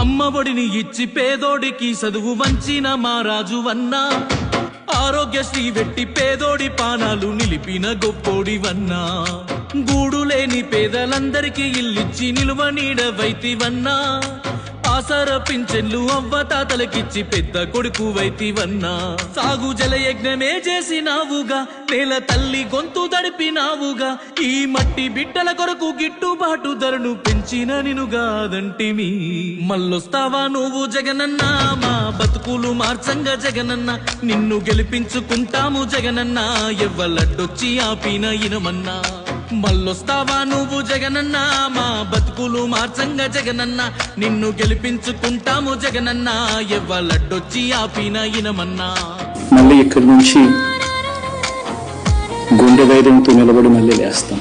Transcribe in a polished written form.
అమ్మఒడిని ఇచ్చి పేదోడికి చదువు వంచిన మా రాజువన్నా, ఆరోగ్యశ్రీ వెట్టి పేదోడి పానాలు నిలిపిన గొప్పోడివన్నా, గూడు లేని పేదలందరికీ ఇల్లిచ్చి నిలువ నీడవైతివన్నా, ఆసర పింఛన్లు అవ్వ తాతలకిచ్చి పెద్ద కొడుకు వైతివన్నా, సాగు జలయజ్ఞమే చేసినావుగా, నేల తల్లి గొంతు దడిపినావుగా, ఈ మట్టి బిడ్డల కొరకు గిట్టుబాటు ధరను పెంచిన నినుగాదంటిమి. మళ్ళొస్తావా నువ్వు జగనన్న, మా బతుకులు మార్చంగా జగనన్న, నిన్ను గెలిపించుకుంటాము జగనన్న, ఎవ్వలడ్డొచ్చి ఆపిన ఇనమన్నా. మళ్ళొస్తావా నువ్వు జగనన్న, మా బతుకులు మార్చంగా జగనన్న, నిన్ను గెలిపించుకుంటాము జగనన్న, ఎవ్వలడ్డొచ్చి ఆపిన ఇనమన్నా. మళ్ళీ ఇక్కడి నుంచి గుండె ధైర్యంతో నిలబడి మళ్ళీ లేస్తాం.